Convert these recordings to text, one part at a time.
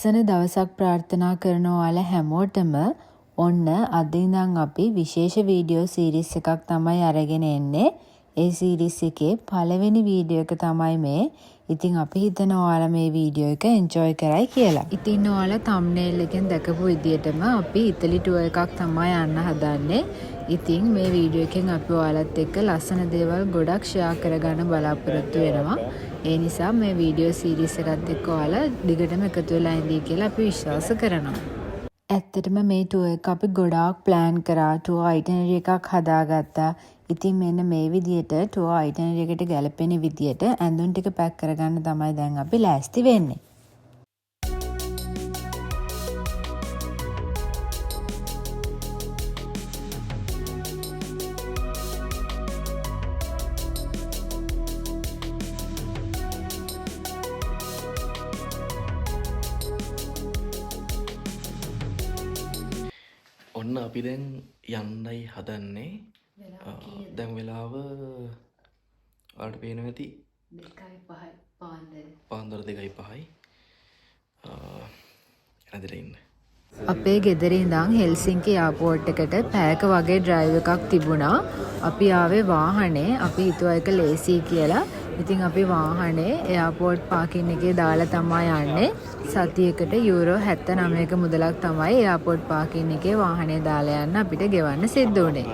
ලස්සන දවසක් ප්‍රාර්ථනා කරන ඔයාලා හැමෝටම ඔන්න අද ඉඳන් අපි විශේෂ වීඩියෝ සීරීස් එකක් තමයි අරගෙන එන්නේ. ඒ සීරීස් එකේ පළවෙනි වීඩියෝ එක තමයි මේ. ඉතින් අපි හිතනවා ඔයාලා මේ වීඩියෝ එක එන්ජොයි කරයි කියලා. ඉතින් ඔයාලා thumbnail එකෙන් දැකපු විදිහටම අපි ඉතලි ටුවර් එකක් තමයි යන්න හදන්නේ. ඉතින් මේ වීඩියෝ එකෙන් අපි ඔයාලත් එක්ක ලස්සන දේවල් ගොඩක් ෂෙයා කරගන්න බලාපොරොත්තු වෙනවා. ඒ නිසා මේ වීඩියෝ සීරීස් එකත් එක්ක ඔයාලා දිගටම එකතු වෙලා ඉඳී කියලා අපි විශ්වාස කරනවා. ඇත්තටම මේ ටුවර් එක අපි ගොඩාක් ප්ලෑන් කරා. ටුවර් අයිටිනරි එකක් හදාගත්තා. ඉතින් මෙන්න මේ විදිහට ටුවර් අයිටිනරි එකට ගැලපෙන විදිහට ඇඳුම් ටික පැක් කරගන්න තමයි දැන් අපි ලෑස්ති වෙන්නේ. ඔන්න අපි දැන් යන්නයි හදන්නේ. දැන් වෙලාව ඔයාලට පේනවා ඇති 2:05 පාන්දර. පාන්දර 2:05. ඇදලා ඉන්න. අපේ ගෙදර ඉඳන් හෙල්සින්කි එයාපෝට් එකට පැයක වගේ ඩ්‍රයිව් එකක් තිබුණා. අපි ආවේ වාහනේ. අපි හිතුවා ඒක ලේසි කියලා. ඉතින් අපි වාහනේ එයාපෝට් පාකින් එකේ දාලා තමයි යන්නේ. සතියකට යුරෝ 79ක මුදලක් තමයි එයාපෝට් පාකින් එකේ වාහනේ දාලා යන්න අපිට ගෙවන්න සිද්ධ වුණේ.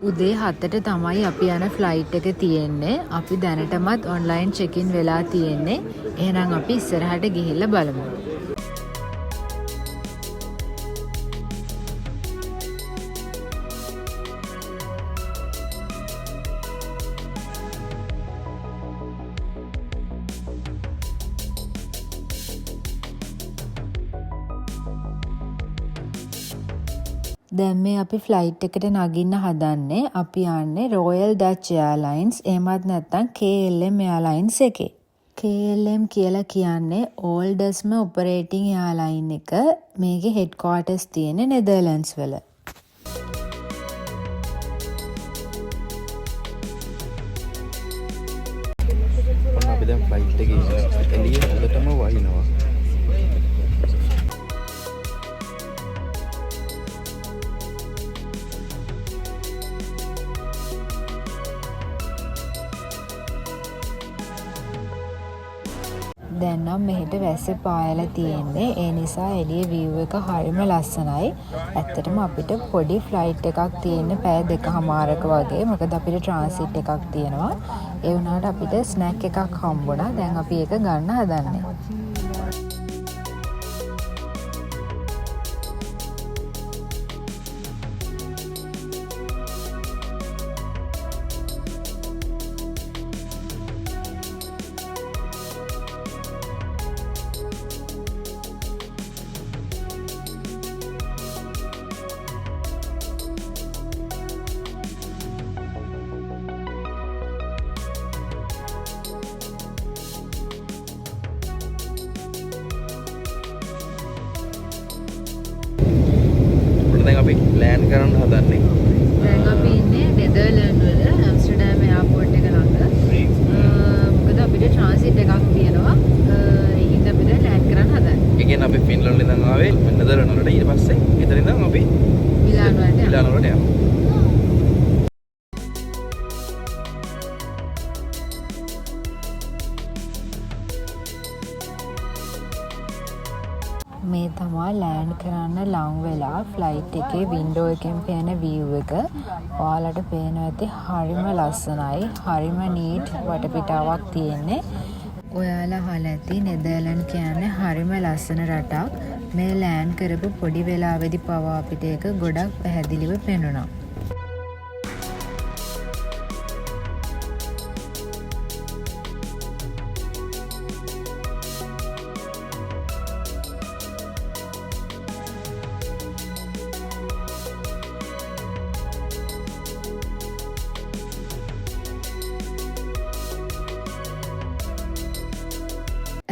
උදේ 7ට තමයි අපි යන ෆ්ලයිට් එක තියෙන්නේ. අපි දැනටමත් ඔන්ලයින් චෙක් ඉන් වෙලා තියෙන්නේ. එහෙනම් අපි ඉස්සරහට ගිහිල්ලා බලමු. දැන් මේ අපි ෆ්ලයිට් එකට නගින්න හදන්නේ. අපි යන්නේ Royal Dutch Airlines එහෙමත් නැත්නම් KLM Airlines එකේ. KLM කියලා කියන්නේ oldest operating airline එක. මේකේ headquarters තියෙන්නේ නෙදර්ලන්ඩ්ස් වල. ඔන්න අපි දැන් ෆ්ලයිට් එකේ ඉන්නේ. එළියේ හොඳටම වහිනවා. දැන් නම් මෙහෙට වැස්ස පායලා තියෙන්නේ. ඒ නිසා එළියේ view එක හරිම ලස්සනයි. ඇත්තටම අපිට පොඩි ෆ්ලයිට් එකක් තියෙන්නේ පැය 2කමාරක වගේ. මොකද අපිට ට්‍රාන්සිට් එකක් තියෙනවා. ඒ වුණාට අපිට ස්නැක් එකක් හම්බුණා. දැන් අපි ඒක ගන්න හදන්නේ. දැන් අපි ප්ලෑන් කරන්න හදන්නේ. දැන් අපි ඉන්නේ නෙදර්ලන්ඩ් වල ඇම්ස්ටර්ඩම් එයාපෝට් එක ළඟ. මොකද අපිට ට්‍රාන්සිට් එකක් තියෙනවා. ඒකින්ද අපිට ලෑන්ඩ් කරන්න හදන්නේ. ඒ කියන්නේ අපි ෆින්ලන්ඩ් ඉඳන් ආවේ නෙදර්ලන්ඩ් වලට. ඊට පස්සේ එතන ඉඳන් අපි මිලාන් වලට යනවා. මේ තමයි ලෑන්ඩ් කරන්න ලං වෙලා ෆ්ලයිට් එකේ වින්ඩෝ එකෙන් පේන view එක. ඔයාලට පේනවා ඇති හරිම ලස්සනයි. හරිම නීට් වටපිටාවක් තියෙන්නේ. ඔයාලා අහලා ඇති නෙදර්ලන්ඩ් කියන්නේ හරිම ලස්සන රටක්. මේ ලෑන්ඩ් කරපු පොඩි වෙලාවෙදි පවා අපිට ඒක ගොඩක් පැහැදිලිව පෙනුණා.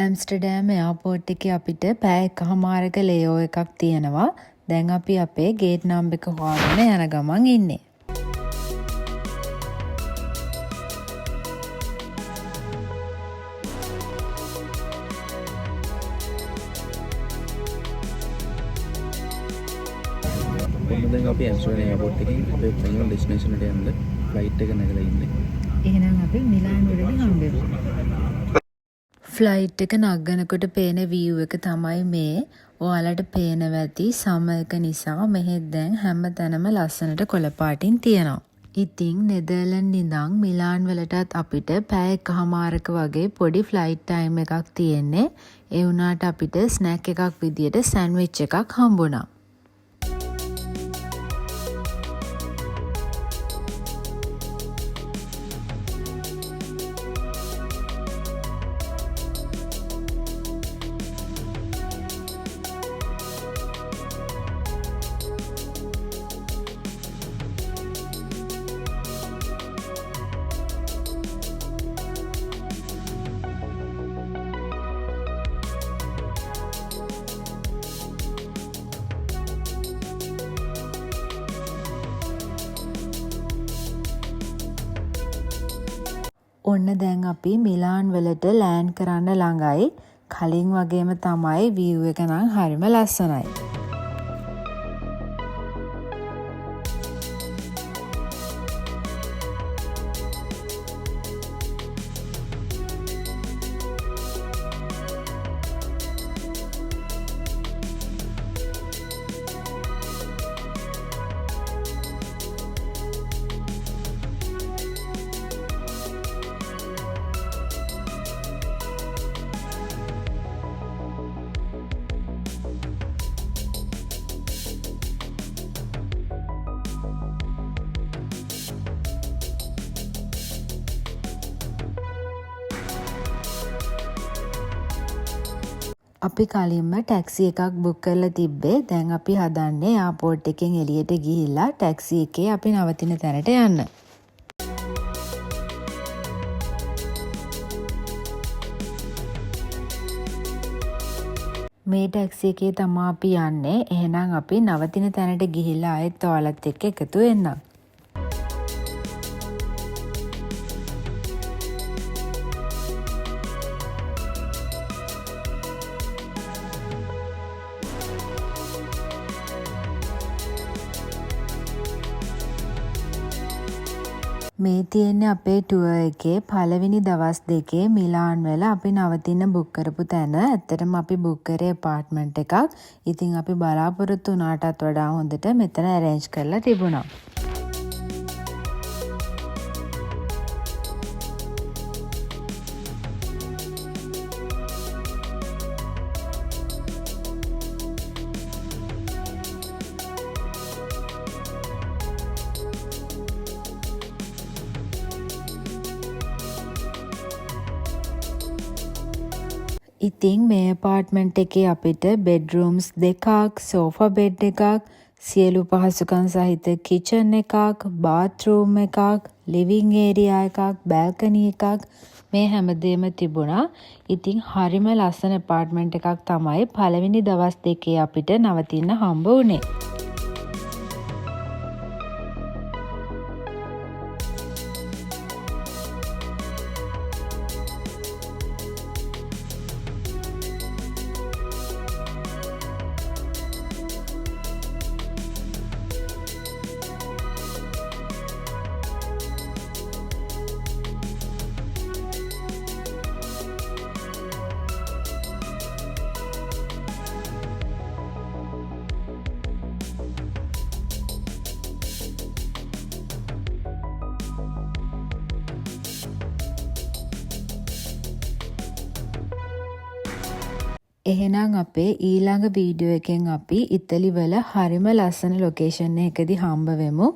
ඇම්ස්ටර්ඩම් එයාපෝට් එකේ අපිට පැය 1කමාරක ලේෝ එකක් තියෙනවා. දැන් අපි අපේ ගේට් නම්බර් එක හොයාගෙන යන ගමන් ඉන්නේ. අපි ඇම්ස්ටර්ඩම් එයාපෝට් එකෙන් අපේ ෆයිනල් ඩෙස්ටිනේෂන් එකට යන්න ෆ්ලයිට් එක නැගලා ඉන්නේ. එහෙනම් අපි මිලාන් වලදී හම්බෙමු. ෆ්ලයිට් එක නගනකොට පේන view එක තමයි මේ. ඔයාලට පේනවා ඇති සම එක නිසා මෙහෙත් දැන් හැමතැනම ලස්සනට කොළ පාටින් තියෙනවා. ඉතින් නෙදර්ලන්ඩ් ඉඳන් මිලාන් වලටත් අපිට පැය එකහමාරක වගේ පොඩි ෆ්ලයිට් ටයිම් එකක් තියෙන්නේ. ඒ වුණාට අපිට ස්නැක් එකක් විදියට සෑන්ඩ්විච් එකක් හම්බුණා. ඔන්න දැන් අපි මිලාන් වලට ලෑන්ඩ් කරන්න ළඟයි. කලින් වගේම තමයි view එක නම් හරිම ලස්සනයි. අපි කලින්ම ටැක්සි එකක් බුක් කරලා තිබ්බේ. දැන් අපි හදන්නේ එයාපෝට් එකෙන් එළියට ගිහිල්ලා ටැක්සි එකේ අපි නවතින තැනට යන්න. මේ ටැක්සි එකේ තමයි අපි යන්නේ. එහෙනම් අපි නවතින තැනට ගිහිල්ලා ආයෙත් ඔයාලත් එක්ක එකතු වෙන්නම්. මේ තියෙන්නේ අපේ ටුවර් එකේ පළවෙනි දවස් දෙකේ මිලාන් වල අපි නවතින්න බුක් කරපු තැන. ඇත්තටම අපි බුක් කරේ අපාර්ට්මන්ට් එකක්. ඉතින් අපි බලාපොරොත්තු වුණාටත් වඩා හොඳට මෙතන arrange කරලා තිබුණා. ඉතින් මේ අපාර්ට්මන්ට් එකේ අපිට බෙඩ්රූම්ස් දෙකක්, සෝෆා බෙඩ් එකක්, සියලු පහසුකම් සහිත කිචන් එකක්, බාත්රූම් එකක්, ලිවිං ඒරියා එකක්, බැල්කනි එකක් මේ හැමදේම තිබුණා. ඉතින් හරිම ලස්සන අපාර්ට්මන්ට් එකක් තමයි පළවෙනි දවස් දෙකේ අපිට නවතින්න හම්බ වුණේ. එහෙනම් අපේ ඊළඟ වීඩියෝ එකෙන් අපි ඉතලි වල හරිම ලස්සන ලොකේෂන් එකකදී හම්බ වෙමු.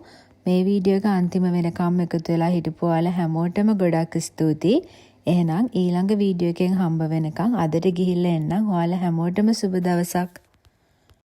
මේ වීඩියෝ එක අන්තිම වෙනකම් එකතු වෙලා හිටපු ඔයාලා හැමෝටම ගොඩක් ස්තුතියි. එහෙනම් ඊළඟ වීඩියෝ එකෙන් හම්බ වෙනකම් අදට ගිහිල්ලා එන්නම්. ඔයාලා හැමෝටම සුබ දවසක්.